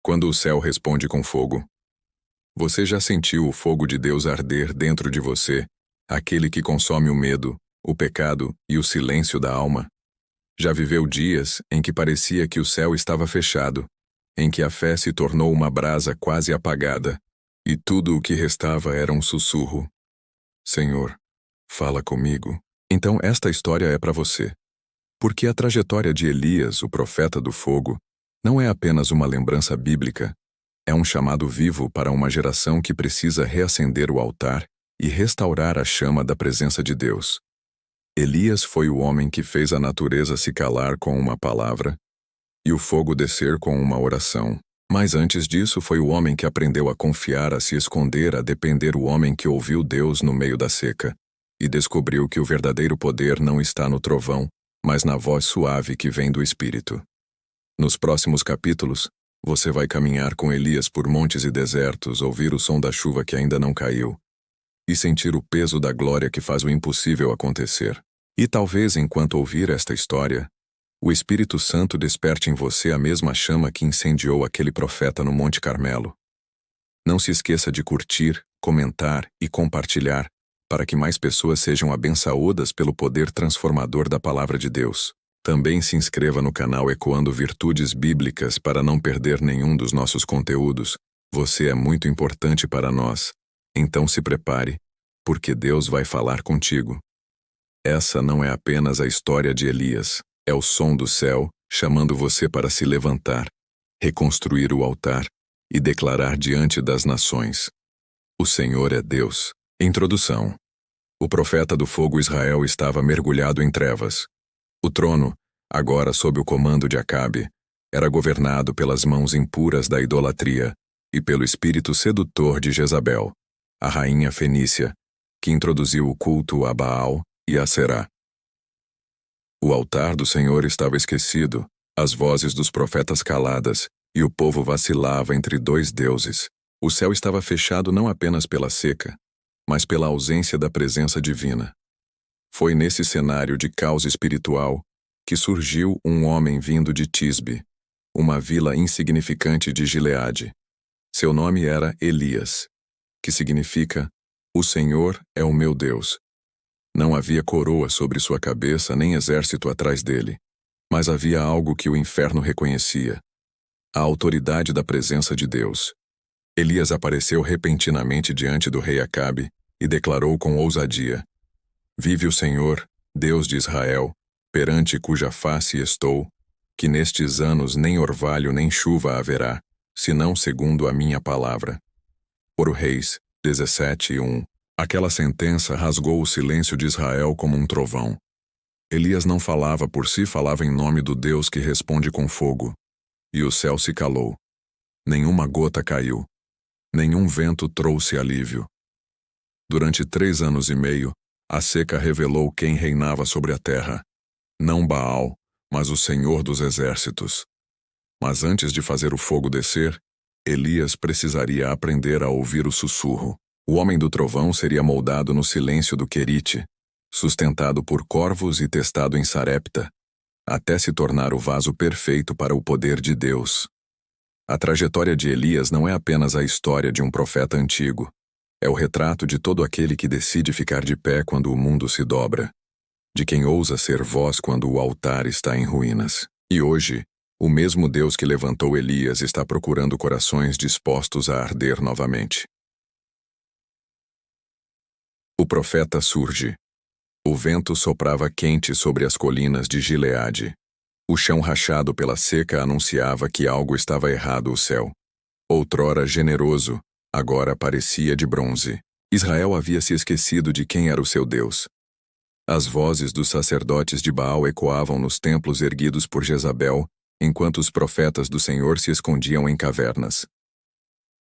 Quando o céu responde com fogo. Você já sentiu o fogo de Deus arder dentro de você, aquele que consome o medo, o pecado e o silêncio da alma? Já viveu dias em que parecia que o céu estava fechado, em que a fé se tornou uma brasa quase apagada, e tudo o que restava era um sussurro. Senhor, fala comigo. Então esta história é para você. Porque a trajetória de Elias, o profeta do fogo, não é apenas uma lembrança bíblica, é um chamado vivo para uma geração que precisa reacender o altar e restaurar a chama da presença de Deus. Elias foi o homem que fez a natureza se calar com uma palavra e o fogo descer com uma oração. Mas antes disso foi o homem que aprendeu a confiar, a se esconder, a depender, o homem que ouviu Deus no meio da seca e descobriu que o verdadeiro poder não está no trovão, mas na voz suave que vem do Espírito. Nos próximos capítulos, você vai caminhar com Elias por montes e desertos, ouvir o som da chuva que ainda não caiu e sentir o peso da glória que faz o impossível acontecer. E talvez, enquanto ouvir esta história, o Espírito Santo desperte em você a mesma chama que incendiou aquele profeta no Monte Carmelo. Não se esqueça de curtir, comentar e compartilhar, para que mais pessoas sejam abençoadas pelo poder transformador da Palavra de Deus. Também se inscreva no canal Ecoando Virtudes Bíblicas para não perder nenhum dos nossos conteúdos. Você é muito importante para nós. Então se prepare, porque Deus vai falar contigo. Essa não é apenas a história de Elias, é o som do céu chamando você para se levantar, reconstruir o altar e declarar diante das nações: o Senhor é Deus. Introdução. O profeta do fogo Israel estava mergulhado em trevas. O trono, agora sob o comando de Acabe, era governado pelas mãos impuras da idolatria e pelo espírito sedutor de Jezabel, a rainha fenícia, que introduziu o culto a Baal e a Será. O altar do Senhor estava esquecido, as vozes dos profetas caladas, e o povo vacilava entre dois deuses. O céu estava fechado não apenas pela seca, mas pela ausência da presença divina. Foi nesse cenário de caos espiritual que surgiu um homem vindo de Tisbe, uma vila insignificante de Gileade. Seu nome era Elias, que significa: o Senhor é o meu Deus. Não havia coroa sobre sua cabeça nem exército atrás dele, mas havia algo que o inferno reconhecia: a autoridade da presença de Deus. Elias apareceu repentinamente diante do rei Acabe e declarou com ousadia: vive o Senhor, Deus de Israel, perante cuja face estou, que nestes anos nem orvalho nem chuva haverá, senão segundo a minha palavra. Por Reis 17:1. Aquela sentença rasgou o silêncio de Israel como um trovão. Elias não falava por si, falava em nome do Deus que responde com fogo. E o céu se calou. Nenhuma gota caiu. Nenhum vento trouxe alívio. Durante 3 anos e meio, a seca revelou quem reinava sobre a terra. Não Baal, mas o Senhor dos Exércitos. Mas antes de fazer o fogo descer, Elias precisaria aprender a ouvir o sussurro. O homem do trovão seria moldado no silêncio do Querite, sustentado por corvos e testado em Sarepta, até se tornar o vaso perfeito para o poder de Deus. A trajetória de Elias não é apenas a história de um profeta antigo, é o retrato de todo aquele que decide ficar de pé quando o mundo se dobra, de quem ousa ser voz quando o altar está em ruínas. E hoje, o mesmo Deus que levantou Elias está procurando corações dispostos a arder novamente. O profeta surge. O vento soprava quente sobre as colinas de Gileade. O chão rachado pela seca anunciava que algo estava errado. O céu, outrora generoso, agora parecia de bronze. Israel havia se esquecido de quem era o seu Deus. As vozes dos sacerdotes de Baal ecoavam nos templos erguidos por Jezabel, enquanto os profetas do Senhor se escondiam em cavernas.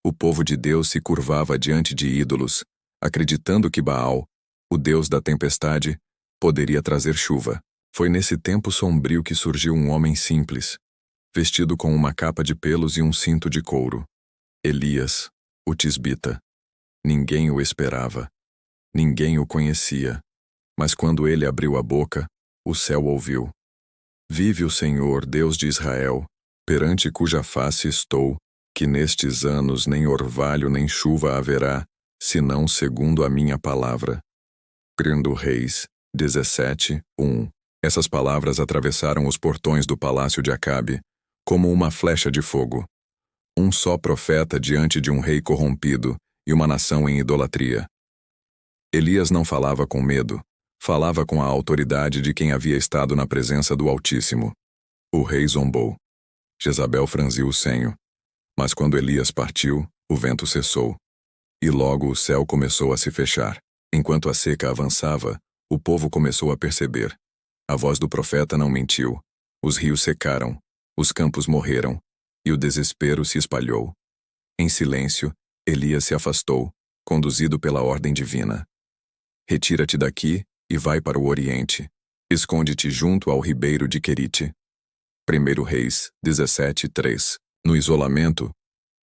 O povo de Deus se curvava diante de ídolos, acreditando que Baal, o deus da tempestade, poderia trazer chuva. Foi nesse tempo sombrio que surgiu um homem simples, vestido com uma capa de pelos e um cinto de couro. Elias, o tisbita. Ninguém o esperava. Ninguém o conhecia. Mas quando ele abriu a boca, o céu ouviu: vive o Senhor, Deus de Israel, perante cuja face estou, que nestes anos nem orvalho nem chuva haverá, senão segundo a minha palavra. 2 Reis 17:1. Essas palavras atravessaram os portões do palácio de Acabe, como uma flecha de fogo. Um só profeta diante de um rei corrompido e uma nação em idolatria. Elias não falava com medo, falava com a autoridade de quem havia estado na presença do Altíssimo. O rei zombou. Jezabel franziu o senho. Mas quando Elias partiu, o vento cessou. E logo o céu começou a se fechar. Enquanto a seca avançava, o povo começou a perceber. A voz do profeta não mentiu. Os rios secaram, os campos morreram, e o desespero se espalhou. Em silêncio, Elias se afastou, conduzido pela ordem divina. Retira-te daqui e vai para o oriente. Esconde-te junto ao ribeiro de Querite. 1 Reis 17:3. No isolamento,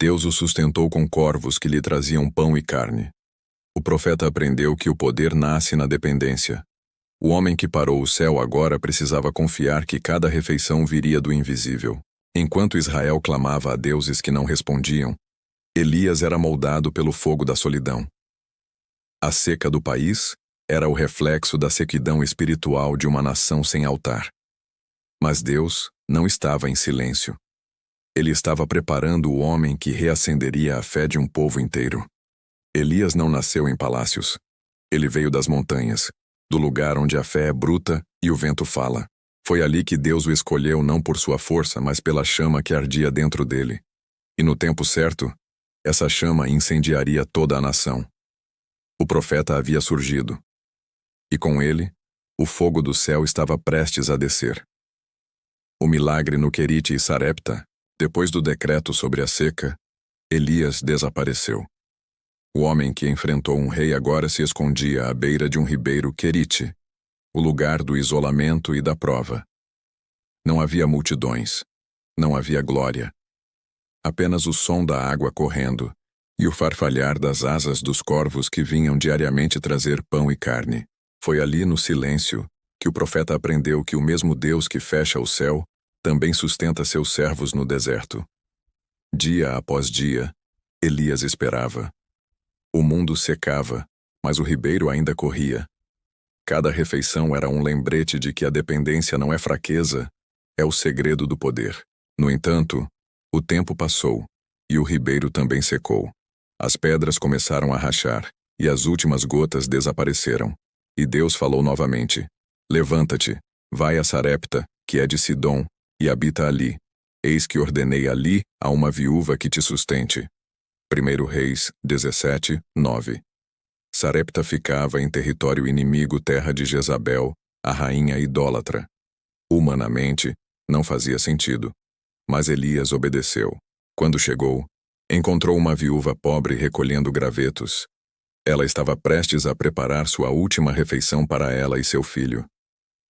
Deus o sustentou com corvos que lhe traziam pão e carne. O profeta aprendeu que o poder nasce na dependência. O homem que parou o céu agora precisava confiar que cada refeição viria do invisível. Enquanto Israel clamava a deuses que não respondiam, Elias era moldado pelo fogo da solidão. A seca do país era o reflexo da sequidão espiritual de uma nação sem altar. Mas Deus não estava em silêncio. Ele estava preparando o homem que reacenderia a fé de um povo inteiro. Elias não nasceu em palácios. Ele veio das montanhas, do lugar onde a fé é bruta e o vento fala. Foi ali que Deus o escolheu não por sua força, mas pela chama que ardia dentro dele. E no tempo certo, essa chama incendiaria toda a nação. O profeta havia surgido. E com ele, o fogo do céu estava prestes a descer. O milagre no Querite e Sarepta, depois do decreto sobre a seca, Elias desapareceu. O homem que enfrentou um rei agora se escondia à beira de um ribeiro Querite, o lugar do isolamento e da prova. Não havia multidões, não havia glória. Apenas o som da água correndo e o farfalhar das asas dos corvos que vinham diariamente trazer pão e carne. Foi ali no silêncio que o profeta aprendeu que o mesmo Deus que fecha o céu também sustenta seus servos no deserto. Dia após dia, Elias esperava. O mundo secava, mas o ribeiro ainda corria. Cada refeição era um lembrete de que a dependência não é fraqueza, é o segredo do poder. No entanto, o tempo passou, e o ribeiro também secou. As pedras começaram a rachar, e as últimas gotas desapareceram. E Deus falou novamente: Levanta-te, vai a Sarepta, que é de Sidom, e habita ali. Eis que ordenei ali a uma viúva que te sustente. 1 Reis 17:9. Sarepta ficava em território inimigo, terra de Jezabel, a rainha idólatra. Humanamente, não fazia sentido. Mas Elias obedeceu. Quando chegou, encontrou uma viúva pobre recolhendo gravetos. Ela estava prestes a preparar sua última refeição para ela e seu filho.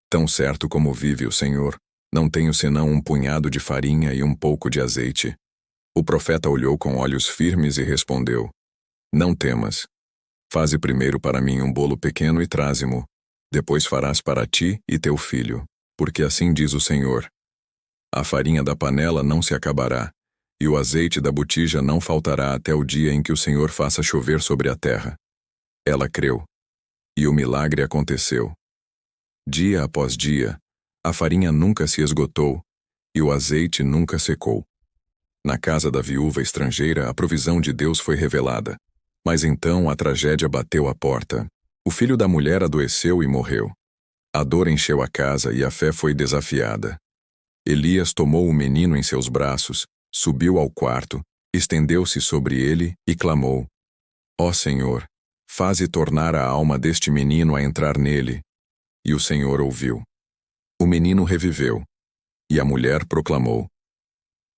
Tão certo como vive o Senhor, não tenho senão um punhado de farinha e um pouco de azeite. O profeta olhou com olhos firmes e respondeu: Não temas. Faze primeiro para mim um bolo pequeno e traze-mo. Depois farás para ti e teu filho, porque assim diz o Senhor: A farinha da panela não se acabará, e o azeite da botija não faltará até o dia em que o Senhor faça chover sobre a terra. Ela creu, e o milagre aconteceu. Dia após dia, a farinha nunca se esgotou, e o azeite nunca secou. Na casa da viúva estrangeira, a provisão de Deus foi revelada. Mas então a tragédia bateu à porta. O filho da mulher adoeceu e morreu. A dor encheu a casa e a fé foi desafiada. Elias tomou o menino em seus braços, subiu ao quarto, estendeu-se sobre ele e clamou: Ó Senhor, faze tornar a alma deste menino a entrar nele. E o Senhor ouviu. O menino reviveu. E a mulher proclamou: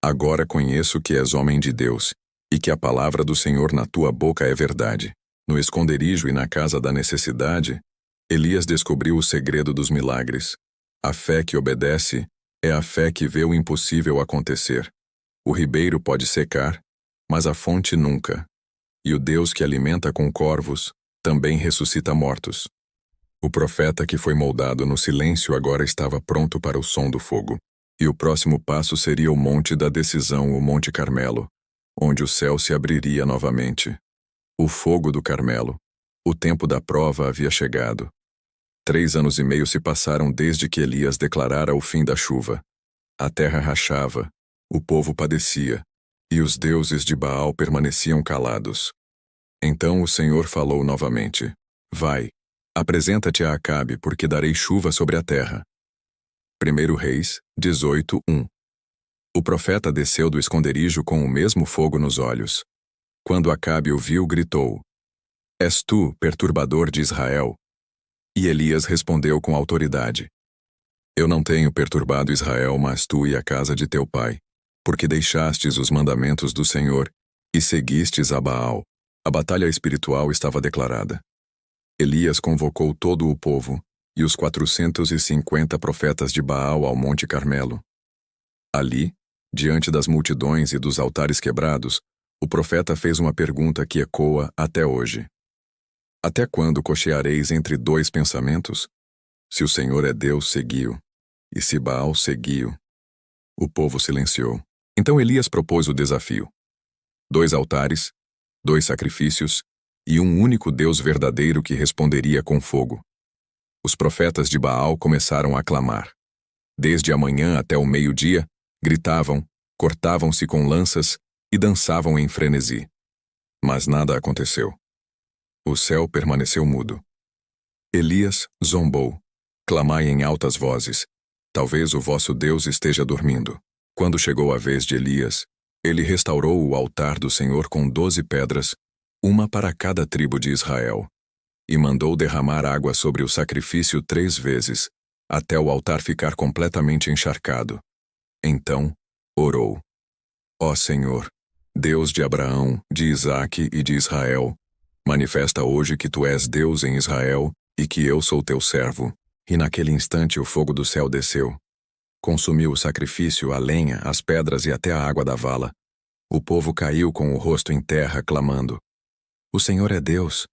Agora conheço que és homem de Deus, e que a palavra do Senhor na tua boca é verdade. No esconderijo e na casa da necessidade, Elias descobriu o segredo dos milagres. A fé que obedece é a fé que vê o impossível acontecer. O ribeiro pode secar, mas a fonte nunca. E o Deus que alimenta com corvos também ressuscita mortos. O profeta que foi moldado no silêncio agora estava pronto para o som do fogo. E o próximo passo seria o monte da decisão, o Monte Carmelo, onde o céu se abriria novamente. O fogo do Carmelo. O tempo da prova havia chegado. 3 anos e meio se passaram desde que Elias declarara o fim da chuva. A terra rachava, o povo padecia, e os deuses de Baal permaneciam calados. Então o Senhor falou novamente: Vai, apresenta-te a Acabe, porque darei chuva sobre a terra. 1 Reis 18:1. O profeta desceu do esconderijo com o mesmo fogo nos olhos. Quando Acabe o viu, gritou: És tu, perturbador de Israel? E Elias respondeu com autoridade: Eu não tenho perturbado Israel, mas tu e a casa de teu pai, porque deixastes os mandamentos do Senhor e seguistes a Baal. A batalha espiritual estava declarada. Elias convocou todo o povo e os 450 profetas de Baal ao Monte Carmelo. Ali, diante das multidões e dos altares quebrados, o profeta fez uma pergunta que ecoa até hoje. Até quando cocheareis entre 2 pensamentos? Se o Senhor é Deus, segui-o. E se Baal, segui-o. O povo silenciou. Então Elias propôs o desafio: 2 altares, 2 sacrifícios e um único Deus verdadeiro que responderia com fogo. Os profetas de Baal começaram a clamar. Desde a manhã até o meio-dia, gritavam, cortavam-se com lanças e dançavam em frenesi. Mas nada aconteceu. O céu permaneceu mudo. Elias zombou: Clamai em altas vozes. Talvez o vosso Deus esteja dormindo. Quando chegou a vez de Elias, ele restaurou o altar do Senhor com 12 pedras, uma para cada tribo de Israel, e mandou derramar água sobre o sacrifício 3 vezes, até o altar ficar completamente encharcado. Então, orou: Ó Senhor, Deus de Abraão, de Isaque e de Israel, manifesta hoje que tu és Deus em Israel e que eu sou teu servo. E naquele instante o fogo do céu desceu. Consumiu o sacrifício, a lenha, as pedras e até a água da vala. O povo caiu com o rosto em terra, clamando: O Senhor é Deus!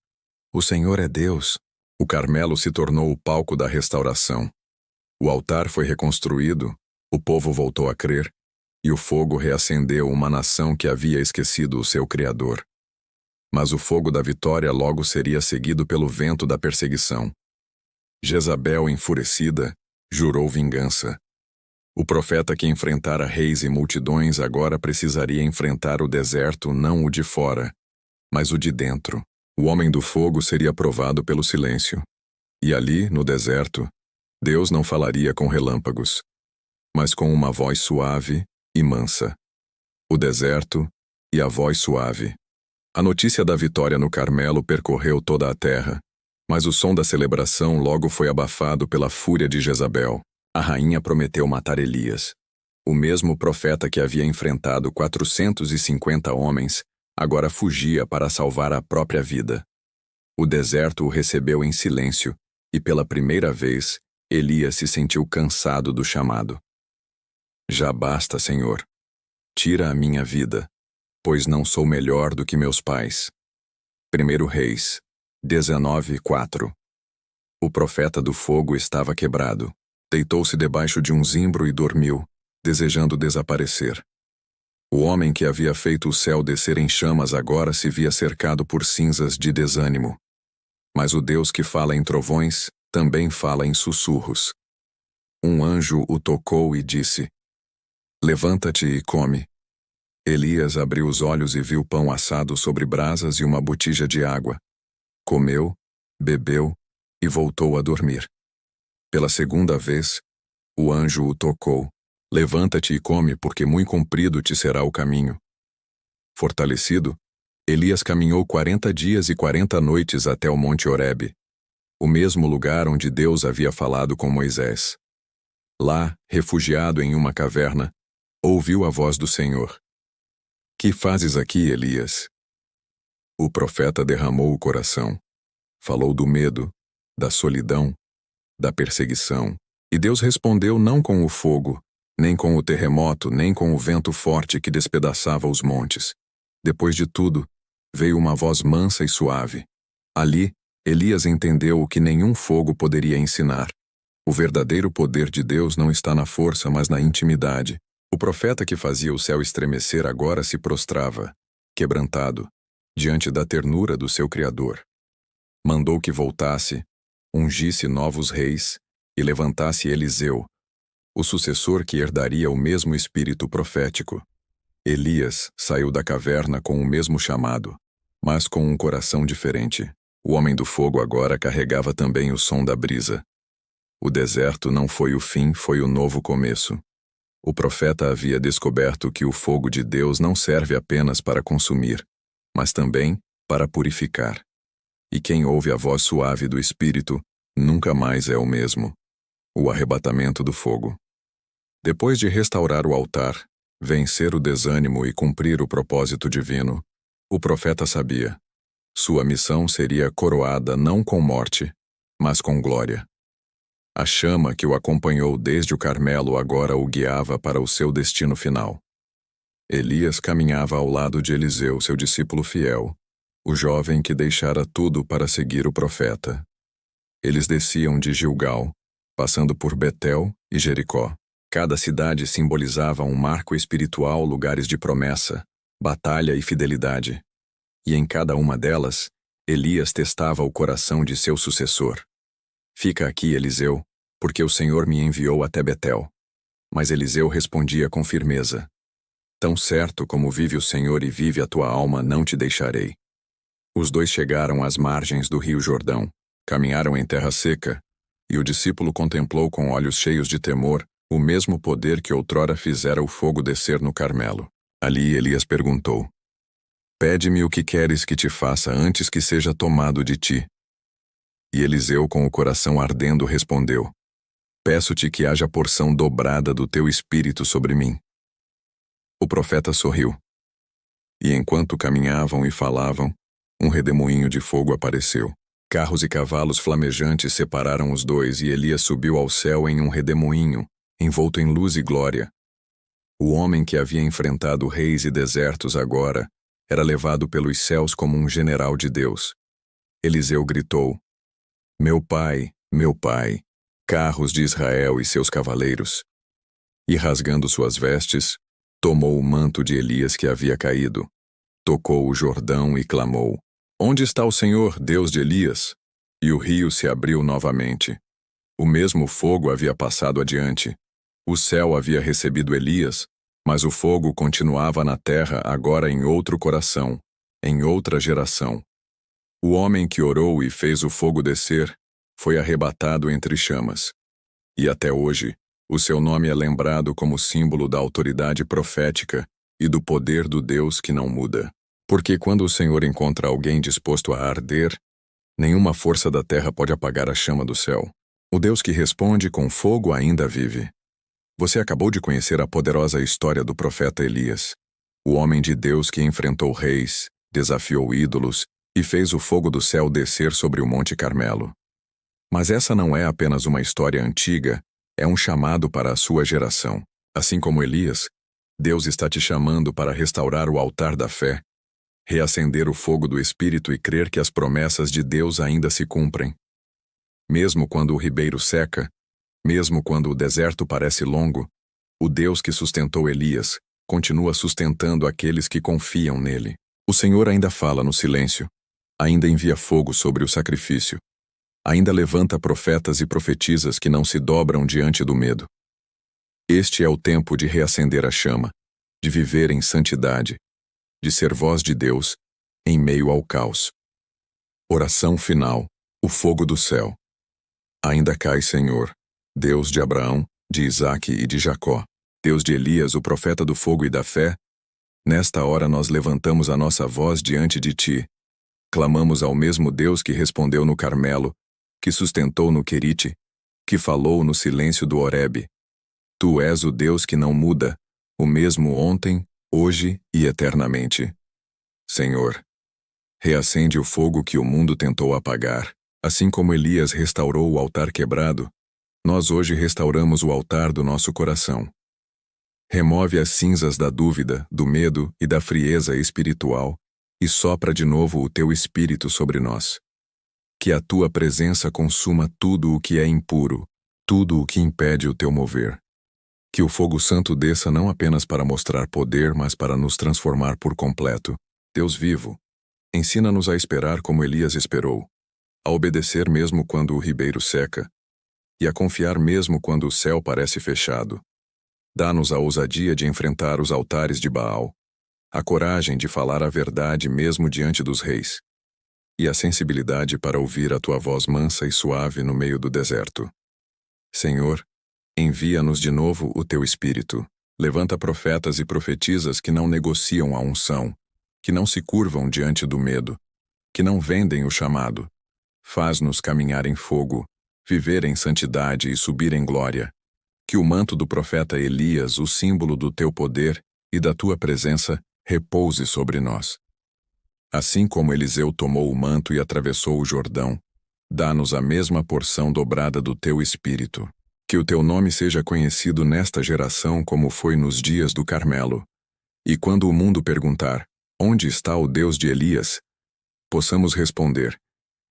O Senhor é Deus! O Carmelo se tornou o palco da restauração. O altar foi reconstruído, o povo voltou a crer, e o fogo reacendeu uma nação que havia esquecido o seu Criador. Mas o fogo da vitória logo seria seguido pelo vento da perseguição. Jezabel, enfurecida, jurou vingança. O profeta que enfrentara reis e multidões agora precisaria enfrentar o deserto, não o de fora, mas o de dentro. O homem do fogo seria provado pelo silêncio. E ali, no deserto, Deus não falaria com relâmpagos, mas com uma voz suave e mansa. O deserto e a voz suave. A notícia da vitória no Carmelo percorreu toda a terra, mas o som da celebração logo foi abafado pela fúria de Jezabel. A rainha prometeu matar Elias. O mesmo profeta que havia enfrentado 450 homens, agora fugia para salvar a própria vida. O deserto o recebeu em silêncio, e pela primeira vez, Elias se sentiu cansado do chamado. Já basta, Senhor. Tira a minha vida, pois não sou melhor do que meus pais. 1 Reis 19:4. O profeta do fogo estava quebrado. Deitou-se debaixo de um zimbro e dormiu, desejando desaparecer. O homem que havia feito o céu descer em chamas agora se via cercado por cinzas de desânimo. Mas o Deus que fala em trovões também fala em sussurros. Um anjo o tocou e disse: Levanta-te e come. Elias abriu os olhos e viu pão assado sobre brasas e uma botija de água. Comeu, bebeu e voltou a dormir. Pela segunda vez, o anjo o tocou. Levanta-te e come, porque muito comprido te será o caminho. Fortalecido, Elias caminhou 40 dias e 40 noites até o Monte Horebe, o mesmo lugar onde Deus havia falado com Moisés. Lá, refugiado em uma caverna, ouviu a voz do Senhor. Que fazes aqui, Elias? O profeta derramou o coração. Falou do medo, da solidão, da perseguição. E Deus respondeu não com o fogo, nem com o terremoto, nem com o vento forte que despedaçava os montes. Depois de tudo, veio uma voz mansa e suave. Ali, Elias entendeu o que nenhum fogo poderia ensinar. O verdadeiro poder de Deus não está na força, mas na intimidade, O profeta que fazia o céu estremecer agora se prostrava, quebrantado, diante da ternura do seu Criador. Mandou que voltasse, ungisse novos reis e levantasse Eliseu, o sucessor que herdaria o mesmo espírito profético. Elias saiu da caverna com o mesmo chamado, mas com um coração diferente. O homem do fogo agora carregava também o som da brisa. O deserto não foi o fim, foi o novo começo. O profeta havia descoberto que o fogo de Deus não serve apenas para consumir, mas também para purificar. E quem ouve a voz suave do Espírito nunca mais é o mesmo. O arrebatamento do fogo. Depois de restaurar o altar, vencer o desânimo e cumprir o propósito divino, o profeta sabia: sua missão seria coroada não com morte, mas com glória. A chama que o acompanhou desde o Carmelo agora o guiava para o seu destino final. Elias caminhava ao lado de Eliseu, seu discípulo fiel, o jovem que deixara tudo para seguir o profeta. Eles desciam de Gilgal, passando por Betel e Jericó. Cada cidade simbolizava um marco espiritual, lugares de promessa, batalha e fidelidade. E em cada uma delas, Elias testava o coração de seu sucessor. Fica aqui, Eliseu, porque o Senhor me enviou até Betel. Mas Eliseu respondia com firmeza: tão certo como vive o Senhor e vive a tua alma, não te deixarei. Os dois chegaram às margens do rio Jordão, caminharam em terra seca, e o discípulo contemplou com olhos cheios de temor o mesmo poder que outrora fizera o fogo descer no Carmelo. Ali Elias perguntou: pede-me o que queres que te faça antes que seja tomado de ti. E Eliseu, com o coração ardendo, respondeu: peço-te que haja porção dobrada do teu espírito sobre mim. O profeta sorriu. E enquanto caminhavam e falavam, um redemoinho de fogo apareceu. Carros e cavalos flamejantes separaram os dois e Elias subiu ao céu em um redemoinho, envolto em luz e glória. O homem que havia enfrentado reis e desertos agora era levado pelos céus como um general de Deus. Eliseu gritou: meu pai, carros de Israel e seus cavaleiros. E rasgando suas vestes, tomou o manto de Elias que havia caído, tocou o Jordão e clamou: onde está o Senhor, Deus de Elias? E o rio se abriu novamente. O mesmo fogo havia passado adiante. O céu havia recebido Elias, mas o fogo continuava na terra agora em outro coração, em outra geração. O homem que orou e fez o fogo descer foi arrebatado entre chamas. E até hoje, o seu nome é lembrado como símbolo da autoridade profética e do poder do Deus que não muda. Porque quando o Senhor encontra alguém disposto a arder, nenhuma força da terra pode apagar a chama do céu. O Deus que responde com fogo ainda vive. Você acabou de conhecer a poderosa história do profeta Elias, o homem de Deus que enfrentou reis, desafiou ídolos e fez o fogo do céu descer sobre o Monte Carmelo. Mas essa não é apenas uma história antiga, é um chamado para a sua geração. Assim como Elias, Deus está te chamando para restaurar o altar da fé, reacender o fogo do Espírito e crer que as promessas de Deus ainda se cumprem. Mesmo quando o ribeiro seca, mesmo quando o deserto parece longo, o Deus que sustentou Elias continua sustentando aqueles que confiam nele. O Senhor ainda fala no silêncio, ainda envia fogo sobre o sacrifício, ainda levanta profetas e profetisas que não se dobram diante do medo. Este é o tempo de reacender a chama, de viver em santidade, de ser voz de Deus em meio ao caos. Oração final, o fogo do céu. Ainda cai, Senhor, Deus de Abraão, de Isaque e de Jacó, Deus de Elias, o profeta do fogo e da fé. Nesta hora nós levantamos a nossa voz diante de ti. Clamamos ao mesmo Deus que respondeu no Carmelo, que sustentou no Querite, que falou no silêncio do Horebe. Tu és o Deus que não muda, o mesmo ontem, hoje e eternamente. Senhor, reacende o fogo que o mundo tentou apagar. Assim como Elias restaurou o altar quebrado, nós hoje restauramos o altar do nosso coração. Remove as cinzas da dúvida, do medo e da frieza espiritual e sopra de novo o teu espírito sobre nós. Que a tua presença consuma tudo o que é impuro, tudo o que impede o teu mover. Que o fogo santo desça não apenas para mostrar poder, mas para nos transformar por completo. Deus vivo, ensina-nos a esperar como Elias esperou, a obedecer mesmo quando o ribeiro seca, e a confiar mesmo quando o céu parece fechado. Dá-nos a ousadia de enfrentar os altares de Baal, a coragem de falar a verdade mesmo diante dos reis, e a sensibilidade para ouvir a tua voz mansa e suave no meio do deserto. Senhor, envia-nos de novo o teu Espírito. Levanta profetas e profetisas que não negociam a unção, que não se curvam diante do medo, que não vendem o chamado. Faz-nos caminhar em fogo, viver em santidade e subir em glória. Que o manto do profeta Elias, o símbolo do teu poder e da tua presença, repouse sobre nós. Assim como Eliseu tomou o manto e atravessou o Jordão, dá-nos a mesma porção dobrada do teu Espírito. Que o teu nome seja conhecido nesta geração como foi nos dias do Carmelo. E quando o mundo perguntar, onde está o Deus de Elias? Possamos responder,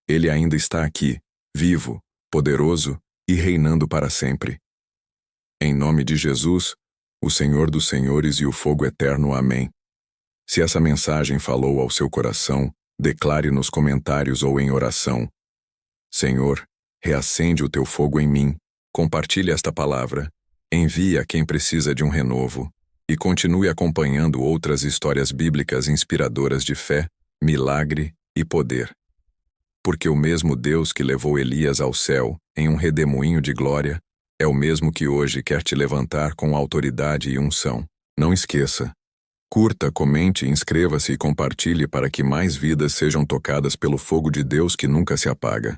ele ainda está aqui, vivo, poderoso e reinando para sempre. Em nome de Jesus, o Senhor dos Senhores e o fogo eterno. Amém. Se essa mensagem falou ao seu coração, declare nos comentários ou em oração. Senhor, reacende o teu fogo em mim. Compartilhe esta palavra, envie a quem precisa de um renovo e continue acompanhando outras histórias bíblicas inspiradoras de fé, milagre e poder. Porque o mesmo Deus que levou Elias ao céu em um redemoinho de glória é o mesmo que hoje quer te levantar com autoridade e unção. Não esqueça. Curta, comente, inscreva-se e compartilhe para que mais vidas sejam tocadas pelo fogo de Deus que nunca se apaga.